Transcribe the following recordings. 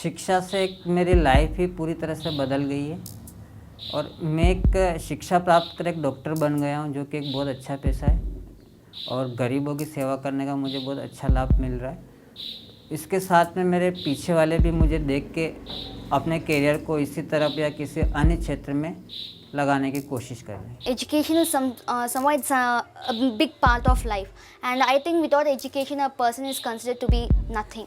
शिक्षा से एक मेरी लाइफ ही पूरी तरह से बदल गई है और मैं एक शिक्षा प्राप्त कर एक डॉक्टर बन गया हूँ, जो कि एक बहुत अच्छा पेशा है और गरीबों की सेवा करने का मुझे बहुत अच्छा लाभ मिल रहा है। इसके साथ में मेरे पीछे वाले भी मुझे देख के अपने करियर को इसी तरफ या किसी अन्य क्षेत्र में लगाने की कोशिश कर रहे हैं। Education is somewhat it's a big part of life, and I think without education a person is considered to be nothing.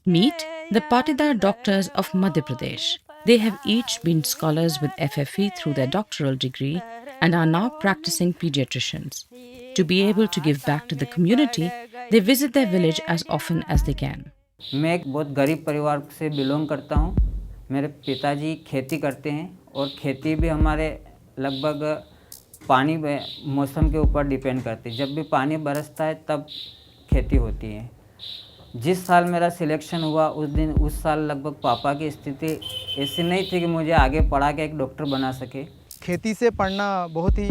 Meet the Patidar doctors of Madhya Pradesh. They have each been scholars with FFE through their doctoral degree and are now practicing pediatricians. To be able to give back to the community, they visit their village as often as they can. मैं एक बहुत गरीब परिवार से belong करता हूँ। मेरे पिताजी खेती करते हैं और खेती भी हमारे लगभग पानी मौसम के ऊपर डिपेंड करती है। जब भी पानी बरसता है तब खेती होती है। जिस साल मेरा सिलेक्शन हुआ उस साल लगभग पापा की स्थिति ऐसी नहीं थी कि मुझे आगे पढ़ा के एक डॉक्टर बना सके। खेती से पढ़ना बहुत ही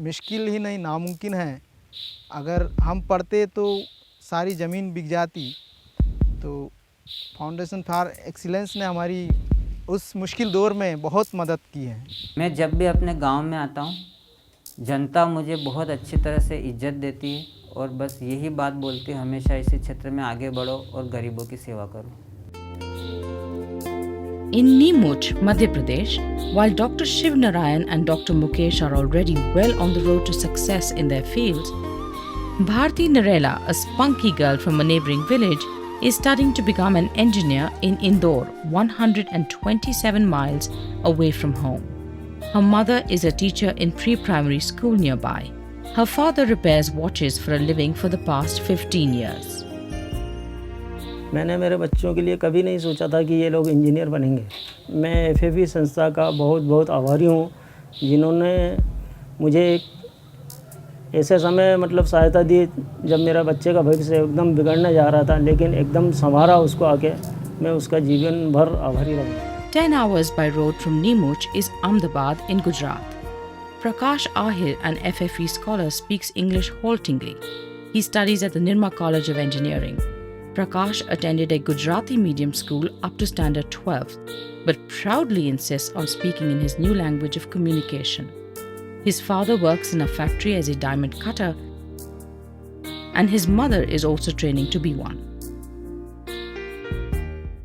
मुश्किल ही नहीं, नामुमकिन है। अगर हम पढ़ते तो सारी ज़मीन बिक जाती। तो फाउंडेशन फॉर एक्सीलेंस ने हमारी उस मुश्किल दौर में बहुत मदद की है। मैं जब भी अपने गांव में आता हूं, जनता मुझे बहुत अच्छी तरह से इज्जत देती है और बस यही बात बोलती है, हमेशा इसी क्षेत्र में आगे बढ़ो और गरीबों की सेवा करो। In Neemuch, Madhya Pradesh, while Dr. Shiv Narayan and Dr. Mukesh are already well on the road to success in their fields, Bharti Narela, a spunky girl from a neighbouring village, is studying to become an engineer in Indore, 127 miles away from home. Her mother is a teacher in pre-primary school nearby. Her father repairs watches for a living for the past 15 years. मैंने मेरे बच्चों के लिए कभी नहीं सोचा था कि ये लोग इंजीनियर बनेंगे। मैं एफएफई संस्था का बहुत बहुत आभारी हूँ, जिन्होंने मुझे एक ऐसे समय सहायता दी जब मेरा बच्चे का भविष्य एकदम बिगड़ने जा रहा था, लेकिन एकदम संवारा उसको आके। मैं उसका जीवन भर आभारी रहूँगा। 10 hours by road from Neemuch is Ahmedabad in Gujarat. Prakash Ahir, an FFE scholar, speaks English haltingly. He studies at the Nirma College of Engineering. Prakash attended a Gujarati medium school up to standard 12, but proudly insists on speaking in his new language of communication. His father works in a factory as a diamond cutter, and his mother is also training to be one.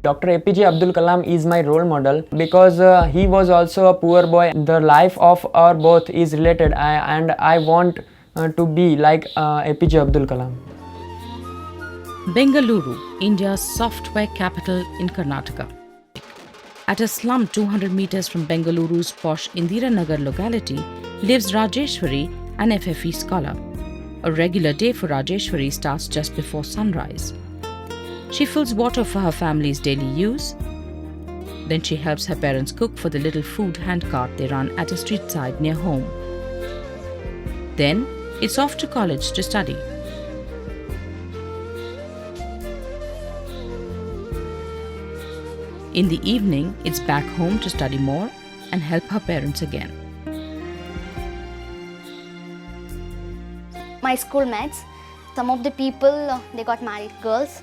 Dr. APJ Abdul Kalam is my role model because he was also a poor boy. The life of our both is related, and I want to be like APJ Abdul Kalam. Bengaluru, India's software capital in Karnataka. At a slum 200 meters from Bengaluru's posh Indiranagar locality lives Rajeshwari, an FFE scholar. A regular day for Rajeshwari starts just before sunrise. She fills water for her family's daily use. Then she helps her parents cook for the little food handcart they run at a street side near home. Then it's off to college to study. In the evening, it's back home to study more and help her parents again. My schoolmates, some of the people they got married, girls,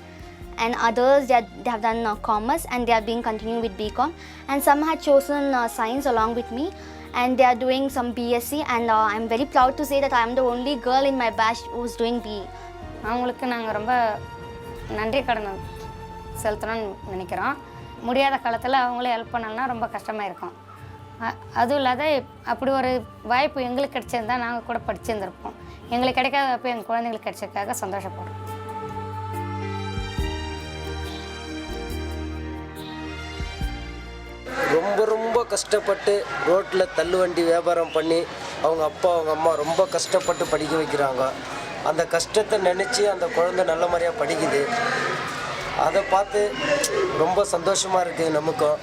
and others they have done commerce and they are being continuing with BCom, and some had chosen science along with me and they are doing some BSc, and I'm very proud to say that I am the only girl in my batch who's doing BE. அவங்களுக்கு நாங்கள் ரொம்ப நன்றி கடனை செலுத்தணும்னு நினைக்கிறோம். முடியாத காலத்தில் அவங்களே help பண்ணலன்னா ரொம்ப கஷ்டமாக இருக்கும். அதுவும் இல்லாத அப்படி ஒரு வாய்ப்பு எங்களுக்கு கிடைச்சிருந்தா நாங்கள் கூட படிச்சிருந்துருப்போம். எங்களுக்கு கிடைக்காதப்போ எங்கள் குழந்தைங்களுக்கு கிடைச்சதுக்காக சந்தோஷப்படுறோம். ரொம்ப ரொம்ப கஷ்டப்பட்டு ரோட்டில் தள்ளுவண்டி வியாபாரம் பண்ணி அவங்க அப்பா அவங்க அம்மா ரொம்ப கஷ்டப்பட்டு படிக்க வைக்கிறாங்க. அந்த கஷ்டத்தை நினச்சி அந்த குழந்தை நல்ல மாதிரியாக படிக்குது. அதை பார்த்து ரொம்ப சந்தோஷமாக இருக்குது நமக்கும்.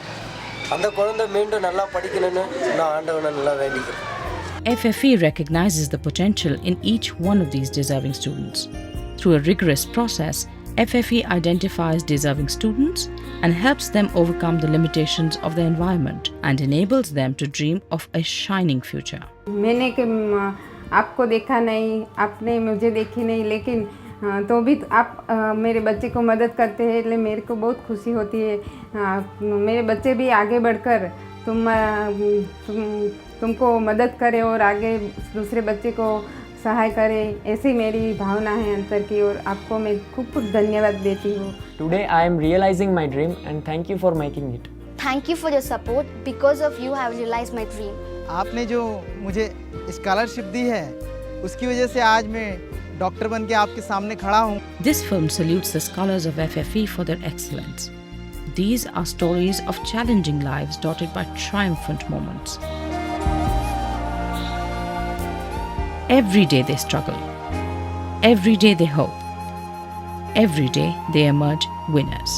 அந்த குழந்தை மீண்டும் நல்லா படிக்கணும்னு நான் ஆண்டவனை நல்லா வேண்டிக்கிறேன். FFE recognizes the potential in each one of these deserving students. Through a rigorous process, FFE identifies deserving students and helps them overcome the limitations of their environment and enables them to dream of a shining future. मैंने आपको देखा नहीं, आपने मुझे देखी नहीं, लेकिन तो भी आप मेरे बच्चे को मदद करते हैं, इसलिए मेरे को बहुत खुशी होती है। मेरे बच्चे भी आगे बढ़कर तुमको मदद करे और आगे दूसरे बच्चे को सहाय करे, ऐसी मेरी भावना है अंतर की, और आपको मैं खूब खूब धन्यवाद देती हूँ। Today I am realizing my dream and thank you for making it. Thank you for your support. Because of you, I have realized my dream. आपने जो मुझे स्कॉलरशिप दी है उसकी वजह से आज मैं डॉक्टर बन के आपके सामने खड़ा हूँ। This film salutes the scholars of FFE for their excellence. These are stories of challenging lives dotted by triumphant moments. Every day they struggle. Every day they hope. Every day they emerge winners.